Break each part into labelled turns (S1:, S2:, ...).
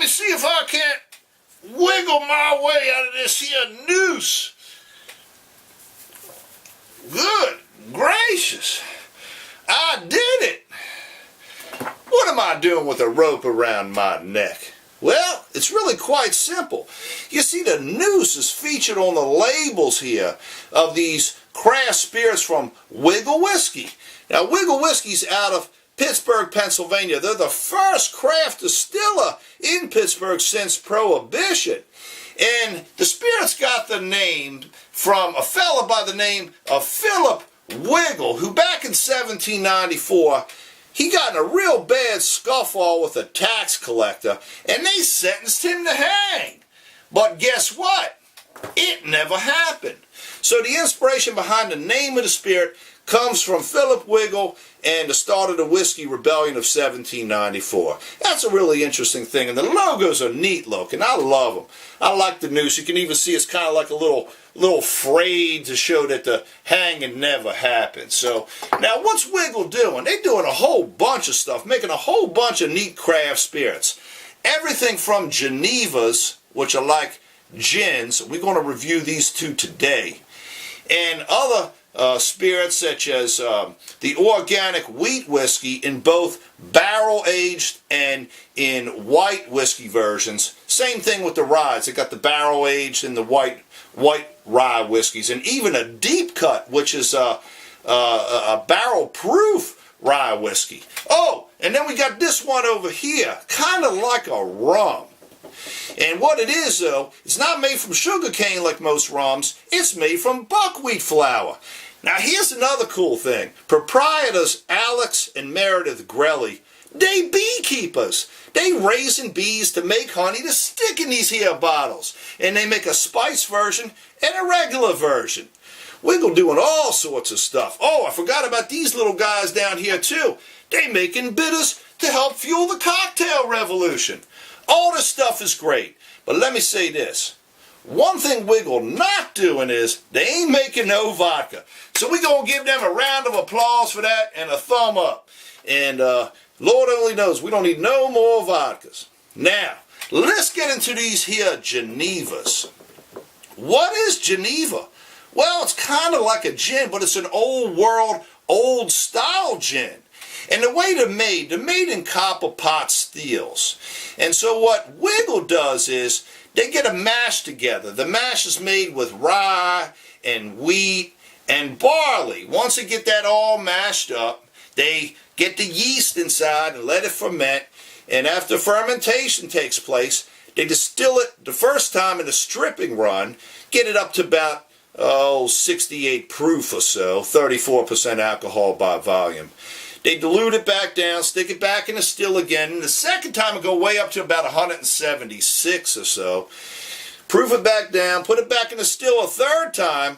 S1: me see if I can't wiggle my way out of this here noose. Good gracious. I did it. What am I doing with a rope around my neck? Well, it's really quite simple. You see, the noose is featured on the labels here of these craft spirits from Wigle Whiskey. Now, Wigle Whiskey's out of Pittsburgh, Pennsylvania. They're the first craft distiller in Pittsburgh since Prohibition. And the spirits got the name from a fella by the name of Philip Wigle, who back in 1794, he got in a real bad scuffle with a tax collector, and they sentenced him to hang. But guess what? It never happened. So the inspiration behind the name of the spirit comes from Philip Wigle and the start of the Whiskey Rebellion of 1794. That's a really interesting thing, and the logos are neat looking. I love them. I like the noose. You can even see it's kind of like a little frayed to show that the hanging never happened. So now what's Wigle doing? They're doing a whole bunch of stuff, making a whole bunch of neat craft spirits. Everything from Ginevers, which are like gins. We're going to review these two today. And other spirits such as the organic wheat whiskey in both barrel-aged and in white whiskey versions. Same thing with the ryes. They got the barrel-aged and the white rye whiskeys. And even a deep cut, which is a barrel-proof rye whiskey. Oh, and then we got this one over here, kind of like a rum. And what it is, though, it's not made from sugar cane like most rums. It's made from buckwheat flour. Now, here's another cool thing. Proprietors Alex and Meredith Grelly, they beekeepers. They raising bees to make honey to stick in these here bottles. And they make a spice version and a regular version. Wigle doing all sorts of stuff. Oh, I forgot about these little guys down here, too. They making bitters to help fuel the cocktail revolution. All this stuff is great, but let me say this. One thing Wigle not doing is they ain't making no vodka. So we're going to give them a round of applause for that and a thumb up. And Lord only knows we don't need no more vodkas. Now, let's get into these here Ginevers. What is Geneva? Well, it's kind of like a gin, but it's an old world, old style gin. And the way they're made in copper pot steels. And so what Wigle does is they get a mash together. The mash is made with rye and wheat and barley. Once they get that all mashed up, they get the yeast inside and let it ferment. And after fermentation takes place, they distill it the first time in a stripping run, get it up to about 68 proof or so, 34% alcohol by volume. They dilute it back down, stick it back in the still again, and the second time it go way up to about 176 or so. Proof it back down, put it back in the still a third time,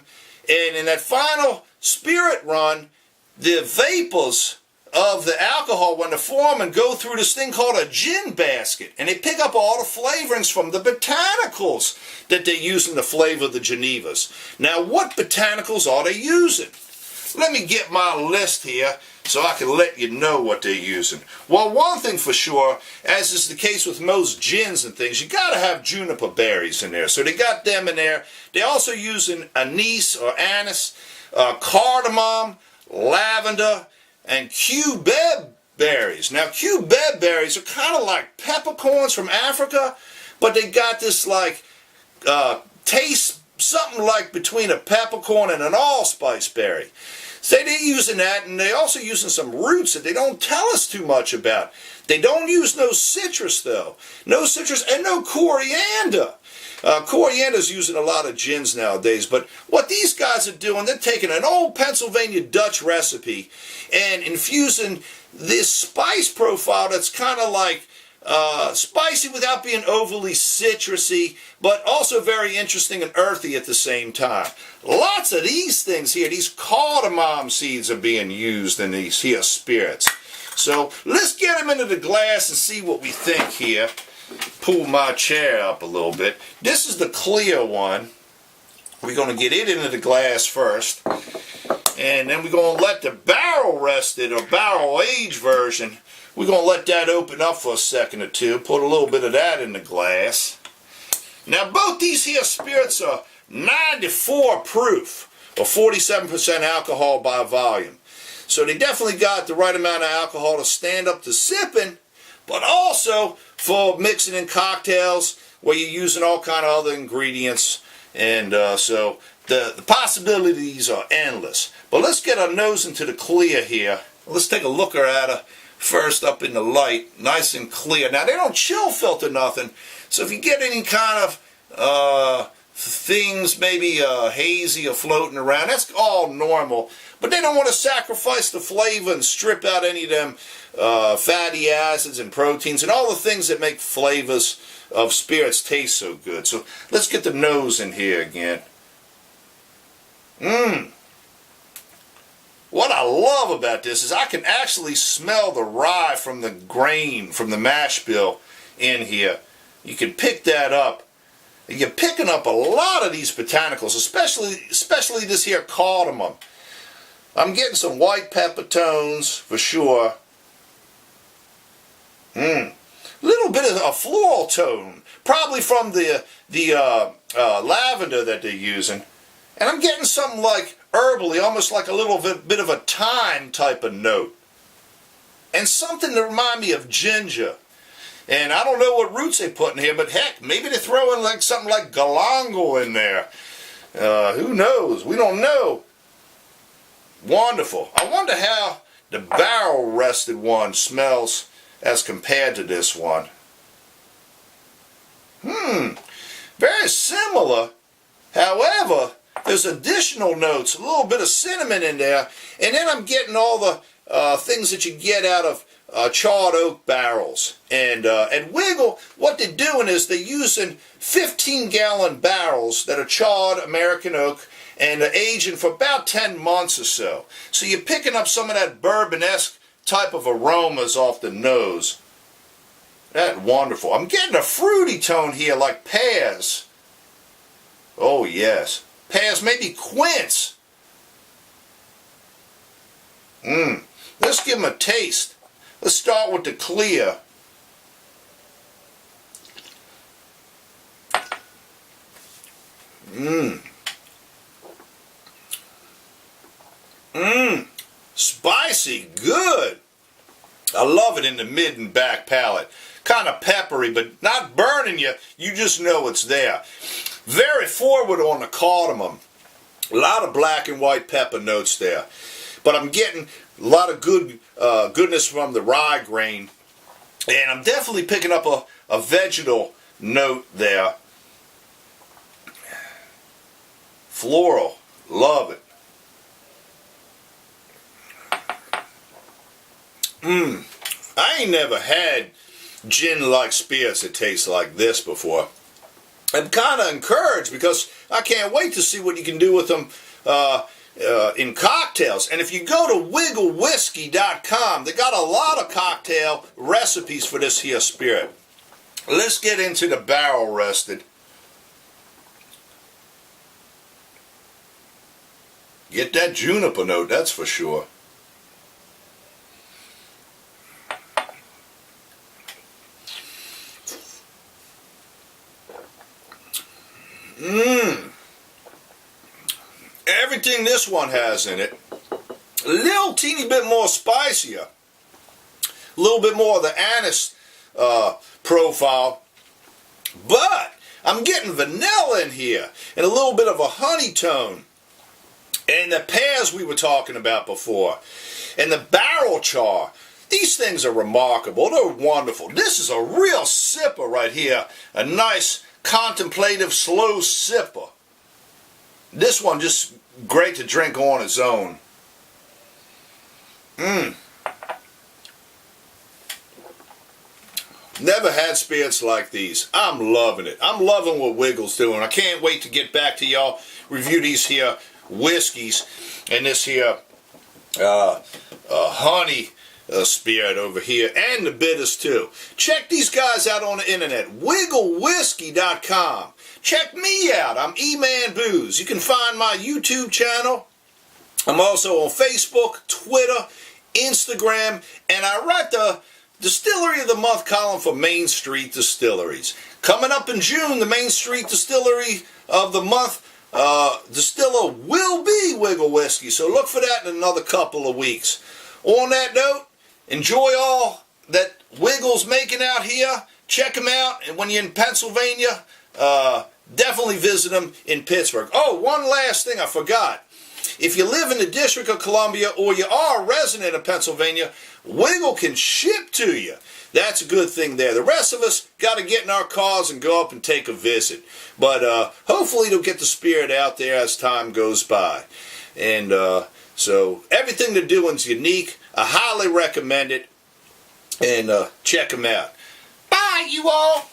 S1: and in that final spirit run, the vapors of the alcohol, when they form and go through this thing called a gin basket, and they pick up all the flavorings from the botanicals that they use in the flavor of the Ginevers. Now, what botanicals are they using? Let me get my list here so I can let you know what they're using. Well, one thing for sure, as is the case with most gins and things, you got to have juniper berries in there. So they got them in there. They're also using anise or anise, cardamom, lavender, and cubeb berries. Now, cubeb berries are kind of like peppercorns from Africa, but they got this like taste, something like between a peppercorn and an allspice berry. So they're using that, and they're also using some roots that they don't tell us too much about. They don't use no citrus, though. No citrus and no coriander. Coriander's using a lot of gins nowadays, but what these guys are doing, they're taking an old Pennsylvania Dutch recipe and infusing this spice profile that's kind of like spicy without being overly citrusy, but also very interesting and earthy at the same time. Lots of these things here, these cardamom seeds are being used in these here spirits. So let's get them into the glass and see what we think here. Pull my chair up a little bit. This is the clear one. We're going to get it into the glass first. And then we're going to let the barrel rested or barrel aged version, we're going to let that open up for a second or two. Put a little bit of that in the glass. Now both these here spirits are 94 proof or 47% alcohol by volume. So they definitely got the right amount of alcohol to stand up to sipping, but also for mixing in cocktails where you're using all kind of other ingredients. And so the possibilities are endless. But let's get our nose into the clear here. Let's take a looker at her first up in the light, nice and clear. Now they don't chill filter nothing, so if you get any kind of things maybe hazy or floating around, that's all normal. But they don't want to sacrifice the flavor and strip out any of them fatty acids and proteins and all the things that make flavors of spirits taste so good. So let's get the nose in here again. What I love about this is I can actually smell the rye from the grain, from the mash bill in here. You can pick that up. You're picking up a lot of these botanicals, especially this here cardamom. I'm getting some white pepper tones for sure. Little bit of a floral tone, probably from the lavender that they're using. And I'm getting something like herbally, almost like a little bit of a thyme type of note. And something to remind me of ginger. And I don't know what roots they put in here, but heck, maybe they throw in like something like galangal in there. Who knows? We don't know. Wonderful. I wonder how the barrel rested one smells as compared to this one. Very similar. However, there's additional notes, a little bit of cinnamon in there, and then I'm getting all the things that you get out of charred oak barrels. And Wigle, what they're doing is they're using 15-gallon barrels that are charred American oak and are aging for about 10 months or so. So you're picking up some of that bourbon-esque type of aromas off the nose. That's wonderful. I'm getting a fruity tone here like pears. Oh yes. Pears, maybe quince. Let's give them a taste. Let's start with the clear. Spicy, good. I love it in the mid and back palate. Kind of peppery, but not burning you. You just know it's there. Very forward on the cardamom. A lot of black and white pepper notes there. But I'm getting a lot of goodness from the rye grain. And I'm definitely picking up a vegetal note there. Floral. Love it. I ain't never had gin-like spirits that taste like this before. I'm kind of encouraged because I can't wait to see what you can do with them in cocktails. And if you go to wigglewhiskey.com, they got a lot of cocktail recipes for this here spirit. Let's get into the barrel rested. Get that juniper note, that's for sure. Everything this one has in it. A little teeny bit more spicier. A little bit more of the anise profile. But I'm getting vanilla in here. And a little bit of a honey tone. And the pears we were talking about before. And the barrel char. These things are remarkable. They're wonderful. This is a real sipper right here. A nice contemplative slow sipper. This one just great to drink on its own. Never had spirits like these. I'm loving it. I'm loving what Wigle's doing. I can't wait to get back to y'all, review these here whiskeys and this here honey spirit over here, and the bitters too. Check these guys out on the internet. WiggleWhiskey.com. Check me out. I'm E-Man Booze. You can find my YouTube channel I'm also on Facebook, Twitter, Instagram, and I write the Distillery of the Month column for Main Street Distilleries. Coming up in June, the Main Street Distillery of the Month distiller will be Wigle Whiskey, so look for that in another couple of weeks. On that note, enjoy all that Wiggle's making out here. Check them out, and when you're in Pennsylvania, definitely visit them in Pittsburgh. Oh, one last thing I forgot. If you live in the District of Columbia or you are a resident of Pennsylvania, Wigle can ship to you. That's a good thing there. The rest of us got to get in our cars and go up and take a visit. But hopefully they'll get the spirit out there as time goes by. And so everything they're doing is unique. I highly recommend it. And check them out. Bye, you all.